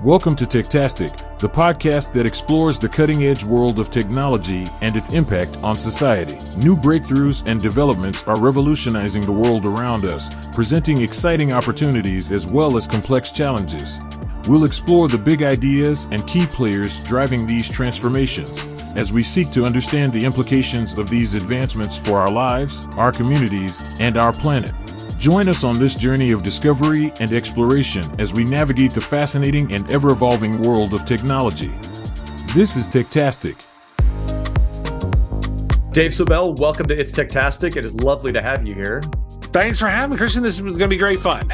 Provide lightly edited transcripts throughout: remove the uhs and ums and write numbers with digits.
Welcome to Techtastic, the podcast that explores the cutting-edge world of technology and its impact on society. New breakthroughs and developments are revolutionizing the world around us, presenting exciting opportunities as well as complex challenges. We'll explore the big ideas and key players driving these transformations, as we seek to understand the implications of these advancements for our lives, our communities, and our planet. Join us on this journey of discovery and exploration as we navigate the fascinating and ever-evolving world of technology. This is Techtastic. Dave Sobel, welcome to It's Techtastic. It is lovely to have you here. Thanks for having me, Christian. This is going to be great fun.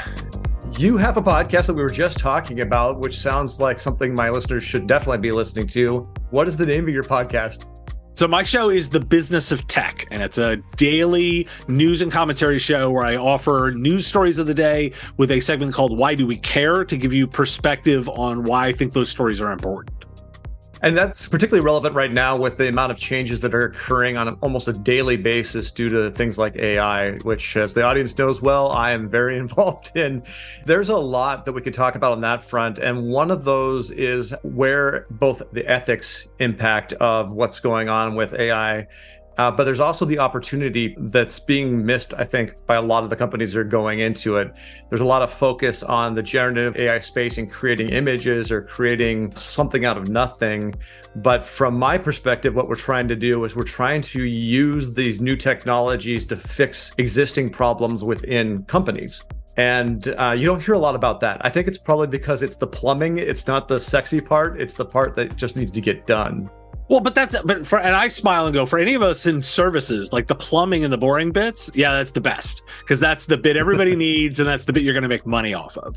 You have a podcast that we were just talking about, which sounds like something my listeners should definitely be listening to. What is the name of your podcast? So my show is The Business of Tech, and it's a daily news and commentary show where I offer news stories of the day with a segment called Why Do We Care, to give you perspective on why I think those stories are important. And that's particularly relevant right now with the amount of changes that are occurring on almost a daily basis due to things like AI, which, as the audience knows well, I am very involved in. There's a lot that we could talk about on that front. And one of those is where both the ethics impact of what's going on with AI, but there's also the opportunity that's being missed, I think, by a lot of the companies that are going into it. There's a lot of focus on the generative AI space and creating images or creating something out of nothing. But from my perspective, what we're trying to do is we're trying to use these new technologies to fix existing problems within companies. And you don't hear a lot about that. I think it's probably because it's the plumbing. It's not the sexy part. It's the part that just needs to get done. Well, and I smile and go, for any of us in services, like the plumbing and the boring bits, yeah, that's the best, because that's the bit everybody needs, and that's the bit you're going to make money off of,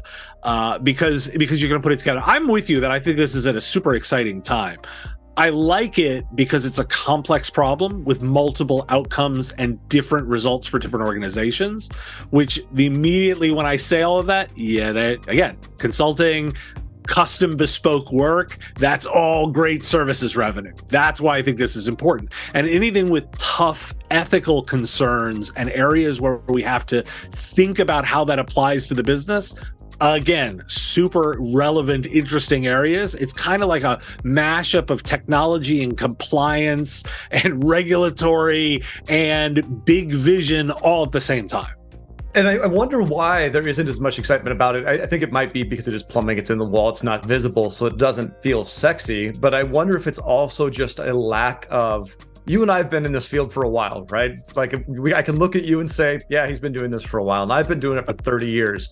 because you're going to put it together. I'm with you that I think this is at a super exciting time. I like it because it's a complex problem with multiple outcomes and different results for different organizations, which immediately when I say all of that, again, consulting, custom bespoke work, that's all great services revenue. That's why I think this is important. And anything with tough ethical concerns and areas where we have to think about how that applies to the business, again, super relevant, interesting areas. It's kind of like a mashup of technology and compliance and regulatory and big vision all at the same time. And I wonder why there isn't as much excitement about it. I think it might be because it is plumbing, it's in the wall, it's not visible, so it doesn't feel sexy. But I wonder if it's also just a lack of, you and I have been in this field for a while, right? Like I can look at you and say, yeah, he's been doing this for a while, and I've been doing it for 30 years.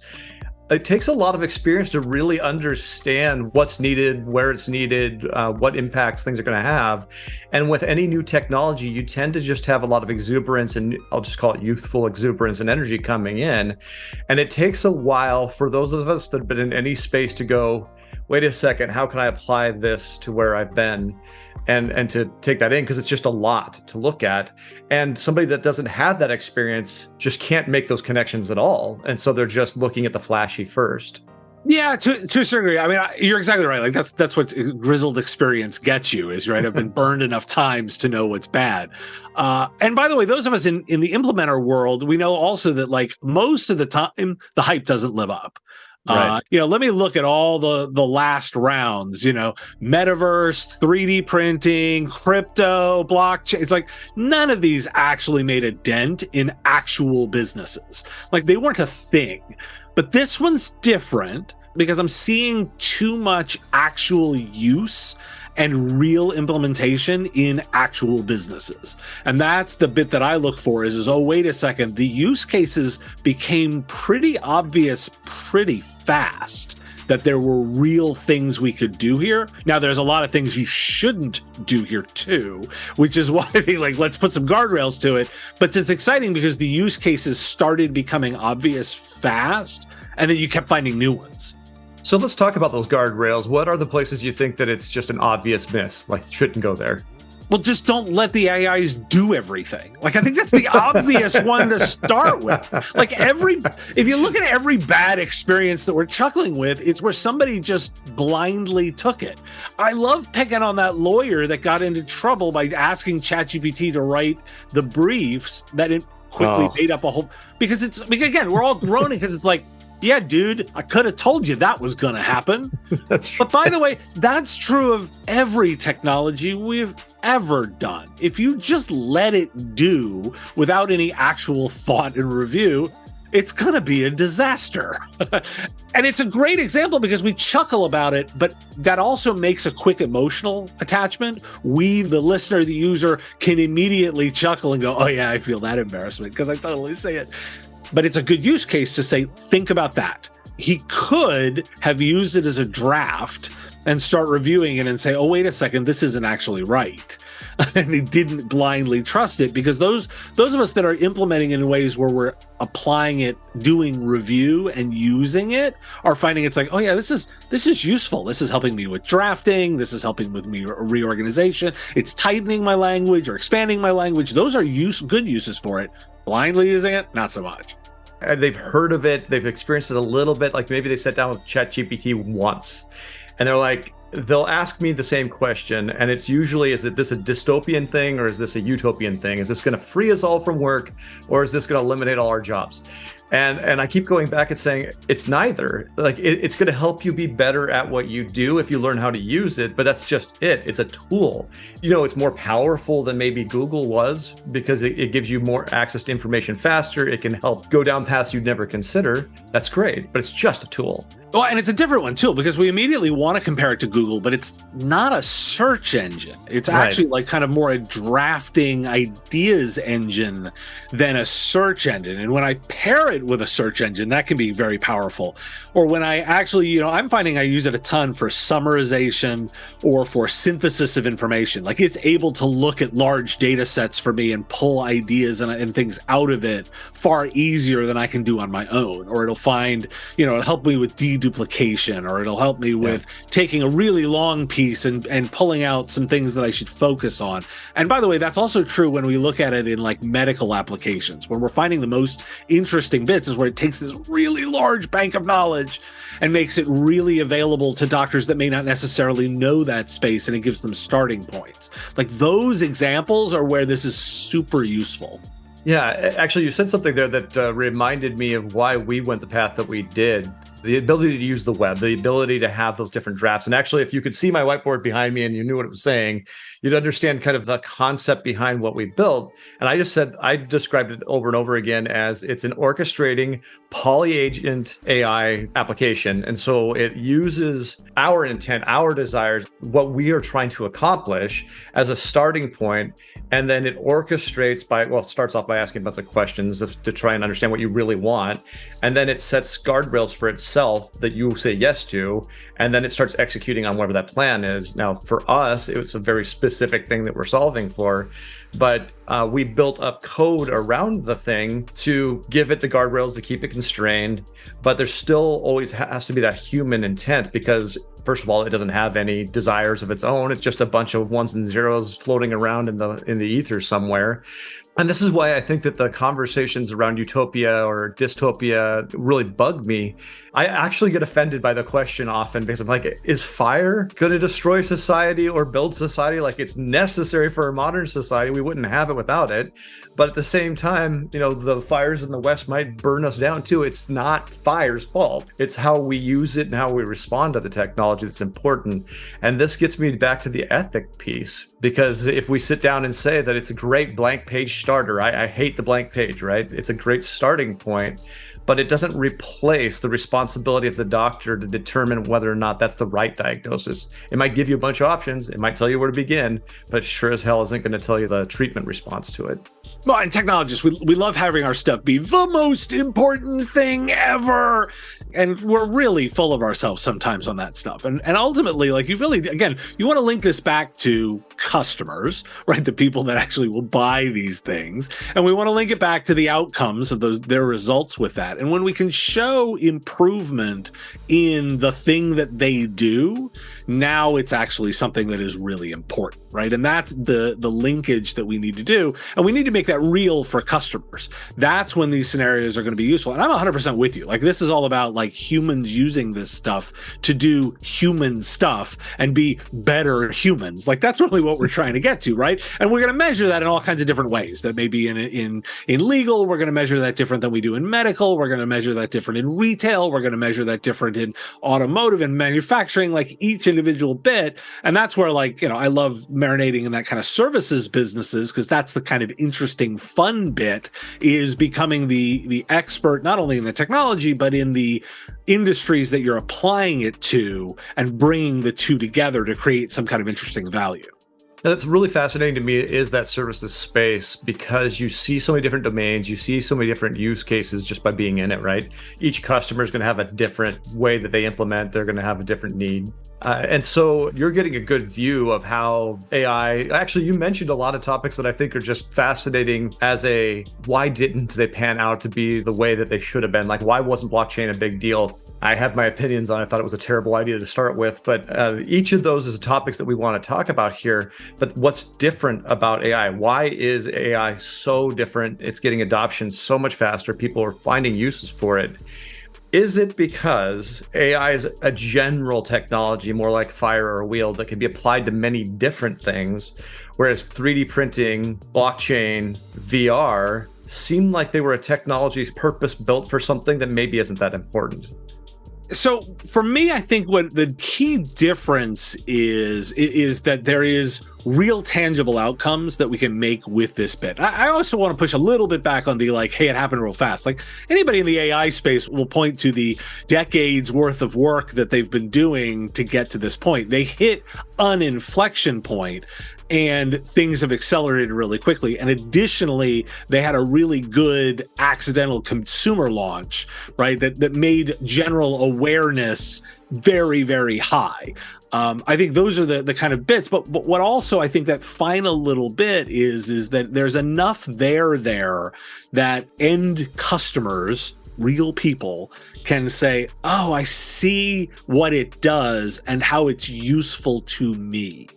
It takes a lot of experience to really understand what's needed, where it's needed, what impacts things are going to have. And with any new technology, you tend to just have a lot of exuberance, and I'll just call it youthful exuberance and energy coming in. And it takes a while for those of us that have been in any space to go, wait a second, how can I apply this to where I've been? And to take that in, because it's just a lot to look at. And somebody that doesn't have that experience just can't make those connections at all. And so they're just looking at the flashy first. Yeah, to a certain degree. I mean, you're exactly right. Like that's what grizzled experience gets you, is right. I've been burned enough times to know what's bad. And by the way, those of us in the implementer world, we know also that like most of the time, the hype doesn't live up. Right. Let me look at all the last rounds, metaverse, 3D printing, crypto, blockchain. It's like none of these actually made a dent in actual businesses. Like they weren't a thing. But this one's different because I'm seeing too much actual use and real implementation in actual businesses. And that's the bit that I look for is, oh, wait a second, the use cases became pretty obvious pretty fast that there were real things we could do here. Now, there's a lot of things you shouldn't do here too, which is why let's put some guardrails to it. But it's exciting because the use cases started becoming obvious fast, and then you kept finding new ones. So let's talk about those guardrails. What are the places you think that it's just an obvious miss, like shouldn't go there? Well, just don't let the AIs do everything. Like, I think that's the obvious one to start with. Like if you look at every bad experience that we're chuckling with, it's where somebody just blindly took it. I love picking on that lawyer that got into trouble by asking ChatGPT to write the briefs that it quickly made up a whole, because again, we're all groaning because it's like, Yeah, dude, I could have told you that was going to happen. That's true. But by the way, that's true of every technology we've ever done. If you just let it do without any actual thought and review, it's going to be a disaster. And it's a great example because we chuckle about it, but that also makes a quick emotional attachment. We, the listener, the user, can immediately chuckle and go, oh yeah, I feel that embarrassment because I totally say it. But it's a good use case to say, think about that. He could have used it as a draft and start reviewing it and say, oh, wait a second, this isn't actually right. And he didn't blindly trust it, because those of us that are implementing in ways where we're applying it, doing review and using it, are finding it's like, oh yeah, this is useful. This is helping me with drafting. This is helping with me reorganization. It's tightening my language or expanding my language. Those are good uses for it. Blindly using it, not so much. And they've heard of it. They've experienced it a little bit. Like maybe they sat down with ChatGPT once and they're like, they'll ask me the same question. And it's usually, is this a dystopian thing or is this a utopian thing? Is this going to free us all from work or is this going to eliminate all our jobs? And I keep going back and saying it's neither. Like it's going to help you be better at what you do if you learn how to use it, but that's just it. It's a tool. You know, it's more powerful than maybe Google was because it gives you more access to information faster. It can help go down paths you'd never consider. That's great, but it's just a tool. Well, and it's a different one too, because we immediately want to compare it to Google, but it's not a search engine. It's actually like kind of more a drafting ideas engine than a search engine. And when I pair it with a search engine, that can be very powerful. Or when I actually, I'm finding I use it a ton for summarization or for synthesis of information. Like it's able to look at large data sets for me and pull ideas and things out of it far easier than I can do on my own. Or it'll find, it'll help me with duplication, or it'll help me with taking a really long piece and pulling out some things that I should focus on. And by the way, that's also true when we look at it in like medical applications. When we're finding the most interesting bits is where it takes this really large bank of knowledge and makes it really available to doctors that may not necessarily know that space, and it gives them starting points. Like those examples are where this is super useful. Yeah, actually, you said something there that reminded me of why we went the path that we did. The ability to use the web, the ability to have those different drafts. And actually, if you could see my whiteboard behind me and you knew what it was saying, you'd understand kind of the concept behind what we built. And I described it over and over again as it's an orchestrating poly-agent AI application. And so it uses our intent, our desires, what we are trying to accomplish as a starting point. And then it orchestrates starts off by asking a bunch of questions to try and understand what you really want. And then it sets guardrails for itself that you say yes to. And then it starts executing on whatever that plan is. Now, for us, it's a very specific thing that we're solving for. But we built up code around the thing to give it the guardrails to keep it constrained. But there still always has to be that human intent because, first of all, it doesn't have any desires of its own. It's just a bunch of ones and zeros floating around in the ether somewhere. And this is why I think that the conversations around Utopia or Dystopia really bug me. I actually get offended by the question often because I'm like, is fire going to destroy society or build society? Like it's necessary for a modern society. We wouldn't have it without it. But at the same time, the fires in the West might burn us down too. It's not fire's fault. It's how we use it and how we respond to the technology that's important. And this gets me back to the ethic piece, because if we sit down and say that it's a great blank page starter, I hate the blank page, right? It's a great starting point, but it doesn't replace the responsibility of the doctor to determine whether or not that's the right diagnosis. It might give you a bunch of options. It might tell you where to begin, but it sure as hell isn't going to tell you the treatment response to it. Well, and technologists, we love having our stuff be the most important thing ever. And we're really full of ourselves sometimes on that stuff. And ultimately, like you want to link this back to customers, right? The people that actually will buy these things. And we want to link it back to the outcomes of their results with that. And when we can show improvement in the thing that they do, now it's actually something that is really important, right? And that's the linkage that we need to do. And we need to make that real for customers. That's when these scenarios are going to be useful. And I'm 100% with you. Like this is all about like humans using this stuff to do human stuff and be better humans. Like that's really what what we're trying to get to, right? And we're going to measure that in all kinds of different ways. That may be in legal, we're going to measure that different than we do in medical. We're going to measure that different in retail. We're going to measure that different in automotive and manufacturing, like each individual bit. And that's where, like, you know, I love marinating in that kind of services businesses, because that's the kind of interesting, fun bit, is becoming the expert, not only in the technology, but in the industries that you're applying it to, and bringing the two together to create some kind of interesting value. That's really fascinating to me, is that services space, because you see so many different domains, you see so many different use cases just by being in it, right? Each customer is going to have a different way that they implement. They're going to have a different need. And so you're getting a good view of how AI, actually, you mentioned a lot of topics that I think are just fascinating as a, why didn't they pan out to be the way that they should have been? Like, why wasn't blockchain a big deal? I have my opinions on it. I thought it was a terrible idea to start with, but each of those is topics that we want to talk about here. But what's different about AI? Why is AI so different? It's getting adoption so much faster. People are finding uses for it. Is it because AI is a general technology, more like fire or a wheel, that can be applied to many different things, whereas 3D printing, blockchain, VR seem like they were a technology purpose-built for something that maybe isn't that important? So for me, I think what the key difference is that there is real tangible outcomes that we can make with this bit. I also want to push a little bit back on the, like, hey, it happened real fast. Like, anybody in the AI space will point to the decades worth of work that they've been doing to get to this point. They hit an inflection point and things have accelerated really quickly. And additionally, they had a really good accidental consumer launch, right? That made general awareness very, very high. I think those are the kind of bits, but what also I think that final little bit is that there's enough there that end customers, real people, can say, oh, I see what it does and how it's useful to me.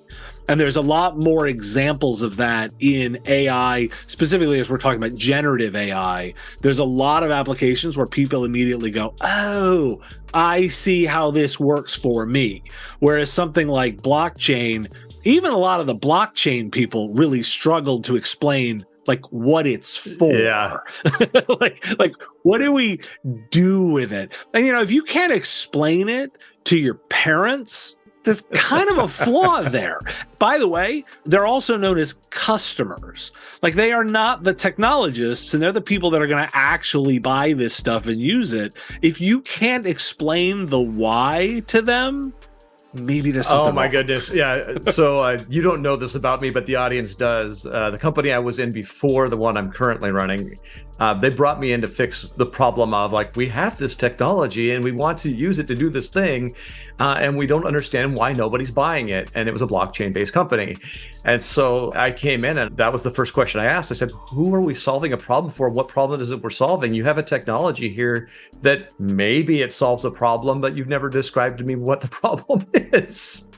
And there's a lot more examples of that in AI, specifically as we're talking about generative AI. There's a lot of applications where people immediately go, oh, I see how this works for me. Whereas something like blockchain, even a lot of the blockchain people really struggled to explain, like, what it's for. Yeah. like what do we do with it? And, you know, if you can't explain it to your parents, there's kind of a flaw there. By the way, they're also known as customers. Like, they are not the technologists, and they're the people that are going to actually buy this stuff and use it. If you can't explain the why to them, maybe there's something. Oh my wrong. goodness. Yeah. So you don't know this about me, but the audience does. The company I was in before the one I'm currently running, they brought me in to fix the problem of, like, we have this technology and we want to use it to do this thing, and we don't understand why nobody's buying it. And it was a blockchain-based company. And so I came in, and that was the first question I asked. I said, who are we solving a problem for? What problem is it we're solving? You have a technology here that maybe it solves a problem, but you've never described to me what the problem is.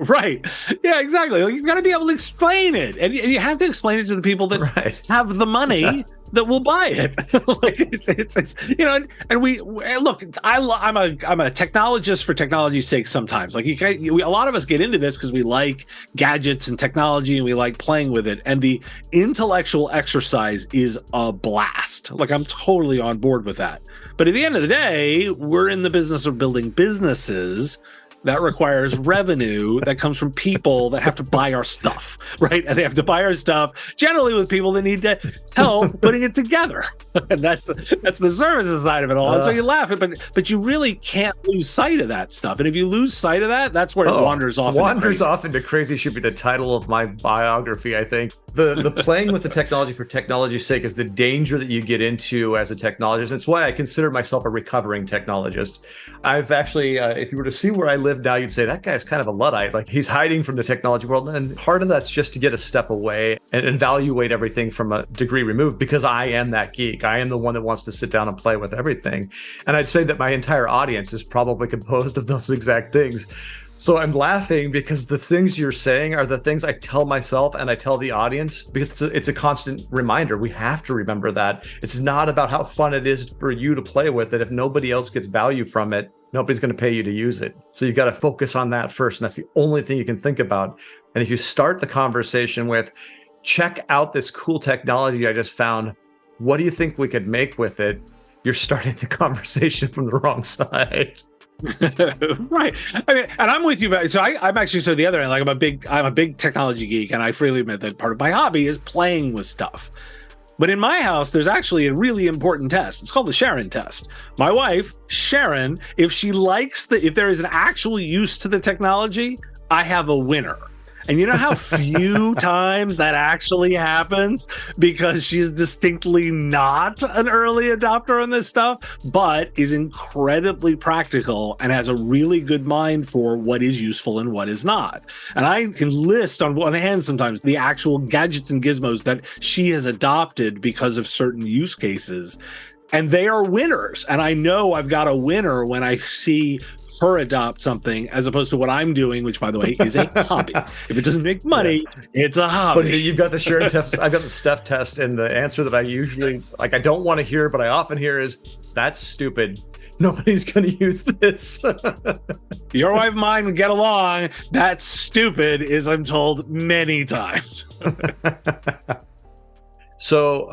Right. Yeah, exactly. Like, you've got to be able to explain it. And you have to explain it to the people that have the money that will buy it. Like, it's you know, and we look, I'm a technologist for technology's sake sometimes. Like, a lot of us get into this because we like gadgets and technology and we like playing with it. And the intellectual exercise is a blast. Like, I'm totally on board with that. But at the end of the day, we're in the business of building businesses that requires revenue that comes from people that have to buy our stuff, right? And they have to buy our stuff generally with people that need to help putting it together. And that's the services side of it all. And so you laugh at it, but you really can't lose sight of that stuff. And if you lose sight of that, that's where it wanders off. Wanders off into crazy should be the title of my biography, I think. The playing with the technology for technology's sake is the danger that you get into as a technologist. It's why I consider myself a recovering technologist. I've actually, if you were to see where I live now, you'd say that guy's kind of a Luddite. Like, he's hiding from the technology world. And part of that's just to get a step away and evaluate everything from a degree removed, because I am that geek. I am the one that wants to sit down and play with everything. And I'd say that my entire audience is probably composed of those exact things. So I'm laughing because the things you're saying are the things I tell myself and I tell the audience, because it's a constant reminder. We have to remember that it's not about how fun it is for you to play with it. If nobody else gets value from it, nobody's going to pay you to use it. So you've got to focus on that first. And that's the only thing you can think about. And if you start the conversation with, check out this cool technology I just found, what do you think we could make with it? You're starting the conversation from the wrong side. Right. I mean, and I'm with you about, so I'm actually, so the other end, like I'm a big technology geek, and I freely admit that part of my hobby is playing with stuff. But in my house, there's actually a really important test. It's called the Sharon test. My wife, Sharon, if there is an actual use to the technology, I have a winner. And you know how few times that actually happens, because she's distinctly not an early adopter on this stuff, but is incredibly practical and has a really good mind for what is useful and what is not. And I can list on one hand sometimes the actual gadgets and gizmos that she has adopted because of certain use cases. And they are winners. And I know I've got a winner when I see her adopt something, as opposed to what I'm doing, which, by the way, is a hobby. If it doesn't make money, it's a hobby. But you've got the Sharon test. I've got the Steph test. And the answer that I usually, I don't want to hear, but I often hear is, that's stupid. Nobody's going to use this. Your wife and mine would get along. That's stupid, is I'm told many times. So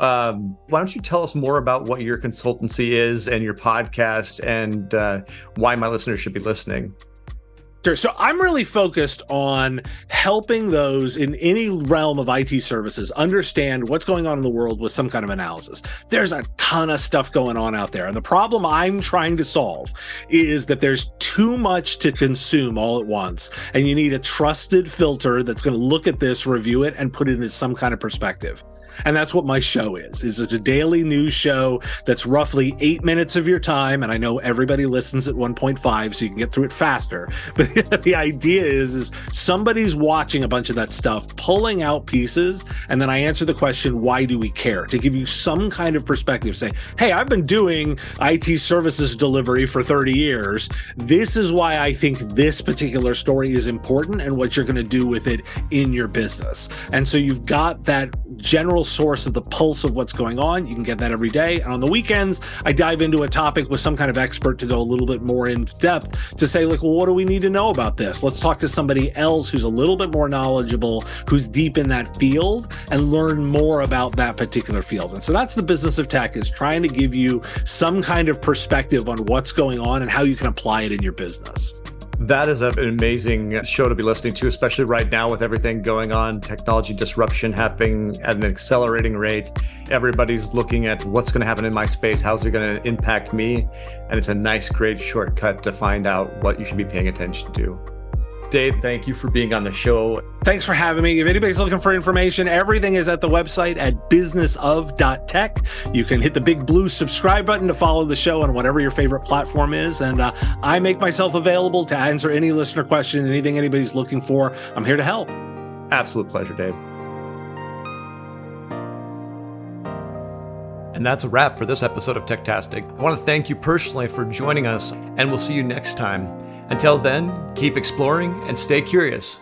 why don't you tell us more about what your consultancy is and your podcast, and why my listeners should be listening? Sure. So I'm really focused on helping those in any realm of IT services understand what's going on in the world with some kind of analysis. There's a ton of stuff going on out there. And the problem I'm trying to solve is that there's too much to consume all at once. And you need a trusted filter that's going to look at this, review it, and put it into some kind of perspective. And that's what my show is. It's a daily news show that's roughly 8 minutes of your time. And I know everybody listens at 1.5, so you can get through it faster. But the idea is somebody's watching a bunch of that stuff, pulling out pieces. And then I answer the question, why do we care? To give you some kind of perspective, say, hey, I've been doing IT services delivery for 30 years. This is why I think this particular story is important and what you're going to do with it in your business. And so you've got that general source of the pulse of what's going on. You can get that every day. And on the weekends, I dive into a topic with some kind of expert to go a little bit more in depth to say, like, well, what do we need to know about this? Let's talk to somebody else who's a little bit more knowledgeable, who's deep in that field, and learn more about that particular field. And so that's the business of tech, is trying to give you some kind of perspective on what's going on and how you can apply it in your business. That is an amazing show to be listening to, especially right now with everything going on, technology disruption happening at an accelerating rate. Everybody's looking at what's going to happen in my space, how's it going to impact me? And it's a nice, great shortcut to find out what you should be paying attention to. Dave, thank you for being on the show. Thanks for having me. If anybody's looking for information, everything is at the website at businessof.tech. You can hit the big blue subscribe button to follow the show on whatever your favorite platform is. And I make myself available to answer any listener question, anything anybody's looking for. I'm here to help. Absolute pleasure, Dave. And that's a wrap for this episode of Techtastic. I want to thank you personally for joining us, and we'll see you next time. Until then, keep exploring and stay curious.